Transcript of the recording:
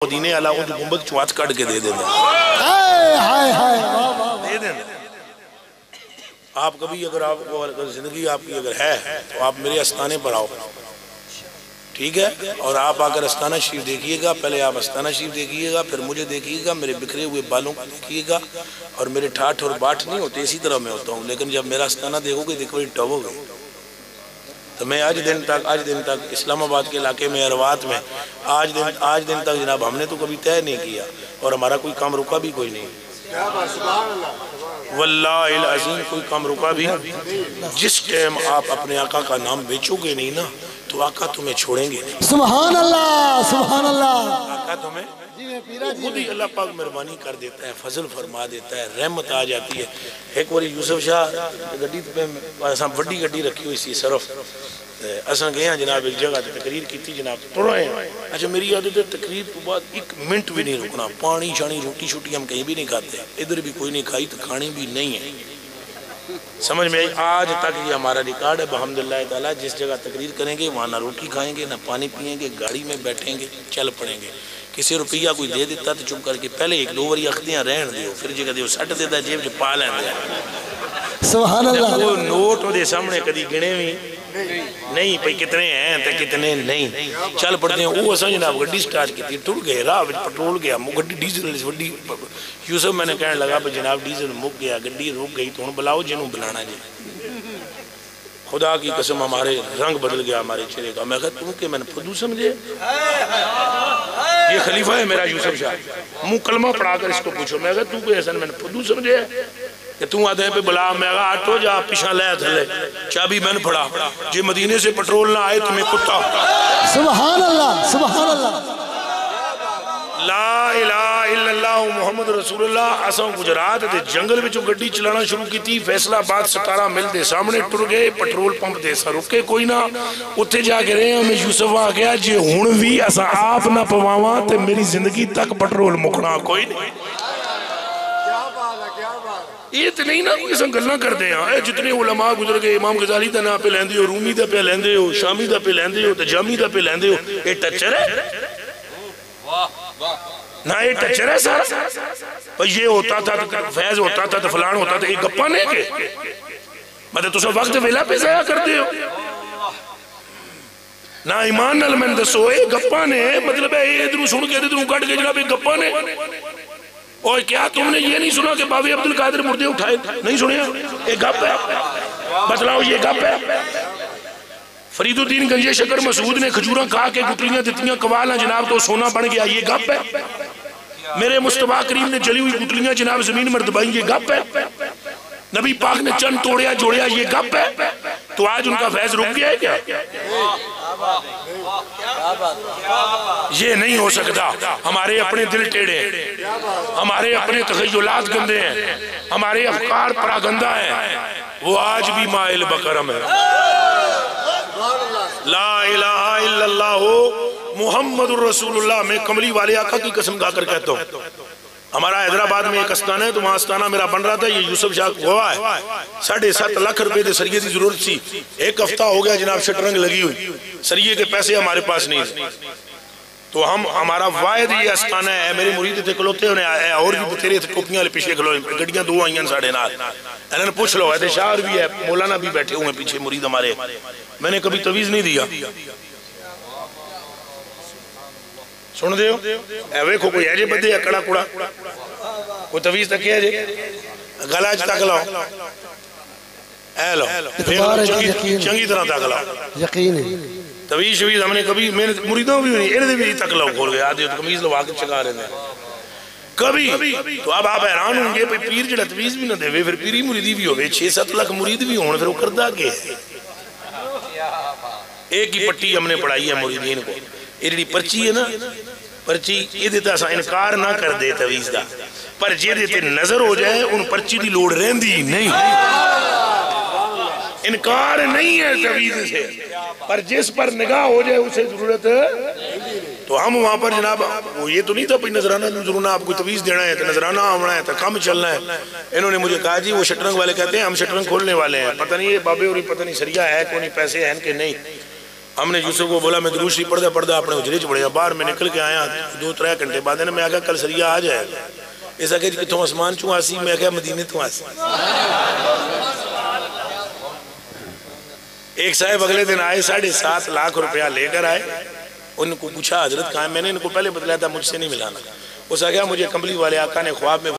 مدینے علا کو جو گنبد چوات کٹ کے دے دینا دے دینا۔ آپ کبھی اگر آپ کو زندگی آپ کی اگر ہے تو آپ میرے استانے پر آؤ، ٹھیک ہے؟ اور آپ آ کر استانہ شریف دیکھیے گا، پہلے آپ استانہ شریف دیکھیے گا، پھر مجھے دیکھیے گا، میرے بکھرے ہوئے بالوں کو دیکھیے گا، اور میرے ٹھاٹھ اور باٹھ نہیں ہوتے، اسی طرح میں ہوتا ہوں، لیکن جب میرا استانہ دیکھو گے دیکھو ٹو گے۔ تو میں آج دن تک اسلام آباد کے علاقے میں اروات میں آج دن تک جناب ہم نے تو کبھی طے نہیں کیا، اور ہمارا کوئی کام رکا بھی کوئی نہیں، واللہ العظیم کوئی کام رکا بھی۔ جس ٹائم آپ اپنے آقا کا نام بیچو گے نہیں نا تو آقا تمہیں چھوڑیں گے نہیں۔ سبحان اللہ سبحان اللہ۔ آقا تمہیں خود ہی اللہ پاک مہربانی کر دیتا ہے، فضل فرما دیتا ہے، رحمت آ جاتی ہے۔ ایک باری یوسف شاہ گڈی پہ وڈی گڈی رکھی ہوئی سی صرف اساں گئے ہیں جناب ایک جگہ تقریر کی تھی جناب تھوڑا ہے۔ اچھا میری عادت ہے تقریر کے بعد ایک منٹ بھی نہیں رکنا، پانی شانی روٹی شوٹی ہم کہیں بھی نہیں کھاتے، ادھر بھی کوئی نہیں کھائی تو کھانی بھی نہیں ہے، سمجھ میں آج تک یہ ہمارا ریکارڈ ہے بحمداللہ تعالیٰ۔ جس جگہ تقریر کریں گے وہاں نہ روٹی کھائیں گے نہ پانی پئیں گے، گاڑی میں بیٹھیں گے چل پڑیں گے۔ کسی روپیہ کوئی دے دیتا تو چپ کر کے پہلے ایک دو وری اختیاں رہن دیو، پھر جگہ دیو سٹ دیتا جیب جو پا لیں دے سبحان اللہ۔ وہ نوٹ ہو دے سامنے کدی گنے بھی نہیں پہ کتنے ہیں تے کتنے نہیں، چل پڑتے ہیں۔ وہ اساں جناب گڈی سٹارٹ کی تھی، ٹر گئے راہ وچ پٹرول گیا، گڈی ڈیزل وڈی یوسف میں نے کہنے لگا بھئی جناب ڈیزل مک گیا، گڈی رک گئی، تو ہن بلاؤ جنوں بلانا جی۔ خدا کی قسم ہمارے رنگ بدل گیا ہمارے چہرے کا۔ میں کہا تم کہ میں نے فدو سمجھے، یہ خلیفہ ہے میرا یوسف شاہ، منہ کلمہ پڑھا کر اس کو پوچھو۔ میں کہا تو کہ حسن میں نے فدو سمجھے کہ تم آدھے پہ بلا، میں کہا آٹھو جا پیچھا لے تھلے، چابی میں نے پڑھا جی مدینے سے پٹرول نہ آئے تمہیں کتا۔ سبحان اللہ سبحان اللہ۔ لا الہ الا اللہ محمد رسول اللہ۔ اساں گجرات دے جنگل وچوں گڈی چلانا شروع کی تھی، فیصلہ آباد 17 میل دے سامنے ٹر گئے، پٹرول پمپ دے سا رکے کوئی نہ، اتھے جا کے رہے ہیں۔ میں یوسف آ گیا جی ہن بھی اساں آپ نہ پواواں تے میری زندگی تک پٹرول مکنا کوئی نہیں۔ یہ تو نہیں نا کوئی اساں گلنا کرتے ہیں، جتنے علماء گزر گئے، امام غزالی دا نا پہ لیندے ہو، رومی دا پہ لیندے ہو، شامی دا پہ لیندے ہو، جامی دا پہ لیندے ہو، یہ ٹچر ہے نہ، یہ ٹچر ہے سارا۔ یہ ہوتا تھا تو فیض ہوتا تھا تو فلان ہوتا تھا، یہ گپا نہیں کہ مطلب تو سب وقت ویلا پہ ضائع کرتے ہو نہ، ایمان نال میں دسو یہ گپا نے مطلب ہے یہ ادھروں سن کے ادھروں کٹ کے جناب یہ گپا نے۔ اور کیا تم نے یہ نہیں سنا کہ بابی عبدالقادر مردے اٹھائے؟ نہیں سنیا؟ یہ گپ ہے، بتلاؤ یہ گپ ہے۔ فرید الدین گنجے شکر مسعود نے کھجوراں کھا کے گٹلیاں دتیاں قوالاں جناب تو سونا بن گیا، یہ گپ ہے۔ میرے مصطفیٰ کریم نے جلی ہوئی گٹلیاں جناب زمین مردبائی، یہ گپ ہے۔ نبی پاک نے چند توڑیا جوڑیا، یہ گپ ہے۔ تو آج ان کا فیض رک گیا ہے کیا؟ یہ نہیں ہو سکتا۔ ہمارے اپنے دل ٹیڑے ہیں، ہمارے اپنے تخیلات گندے ہیں، ہمارے افکار پراگندہ ہیں، وہ آج بھی مائل بکرم ہے۔ لا الہ الا اللہ محمد الرسول اللہ۔ میں کملی والے آقا کی قسم کھا کر کہتا ہوں، ہمارا حیدرآباد میں ایک استانہ ہے تو وہاں استانہ میرا بن رہا تھا، یہ یوسف شاہ گواہ ہے، 7.5 لاکھ روپے دے سریے دی ضرورت سی، ایک ہفتہ ہو گیا جناب شٹرنگ لگی ہوئی، سریے کے پیسے ہمارے پاس نہیں تو ہمارا واحد یہ استانہ ہے۔ میرے مرید تھے کھلوتے ہونے آئے، اور بھی تیرے تھے ٹوپیاں لے پیچھے کھلو، گڑیاں دو آئیاں ساڑھے نال، انہوں نے پوچھ لو ہے شاعر بھی ہے، مولانا بھی بیٹھے ہوئے پیچھے مرید ہمارے۔ میں نے کبھی تویز نہیں دیا، سن دے ہو اے ویکھو کوئی ہے جے بدے اکڑا کڑا، کوئی تویز تک ہے جے گلاج تک لاؤ، اے لو چنگی طرح تک لاؤ، یقین ہے تویز شویز ہم نے کبھی مریدوں بھی نہیں، انہیں بھی تک لاؤ کھول گئے، آدھے کمیز لو آکر چکا رہے ہیں کبھی۔ تو اب آپ حیران ہوں گے پیر جڑا تویز بھی نہ دے پھر پیری مریدی بھی ہوئے، 6-7 لاکھ مرید بھی ہونے، پھر وہ کردہ کے ایک ہی پٹی ہم نے پڑھائی ہے مریدین کو، یہ جڑی پرچی ہے نا، پرچی یہ دیتا سا انکار نہ کر دے تویز دا، پر جے دیتے نظر ہو جائے ان پرچی دی لوڑ رہن دی نہیں، انکار نہیں ہے تویز سے، پر جس پر نگاہ ہو جائے اسے ضرورت ہے۔ تو ہم وہاں پر جناب وہ یہ تو نہیں تھا پہ نظرانہ ضرورنا آپ کو تویز دینا ہے تو نظرانہ آمنا ہے تو کام چلنا ہے۔ انہوں نے مجھے کہا جی وہ شٹرنگ والے کہتے ہیں ہم شٹرنگ کھولنے والے ہیں، پتہ نہیں یہ بابے اور پتہ نہیں سریہ ہے کونی پیسے ہیں کہ نہیں۔ ہم نے یوسف کو بولا میں دروشی پڑھدا اپنے اجرے چ بڑھیا باہر میں نکل کے آیا 2-3 گھنٹے بعد میں آگا کل سریہ آ جائے گا ایسا کہ کتوں آسمان چوں آسی میں آگا مدینے تو آسی ایک صاحب اگلے دن آئے 7.5 لاکھ روپیہ لے کر آئے ان کو پوچھا حضرت کہاں میں نے ان کو پہلے بتلایا تھا مجھ سے نہیں ملانا اس آگیا مجھے کمبلی والے آقا نے خواب میں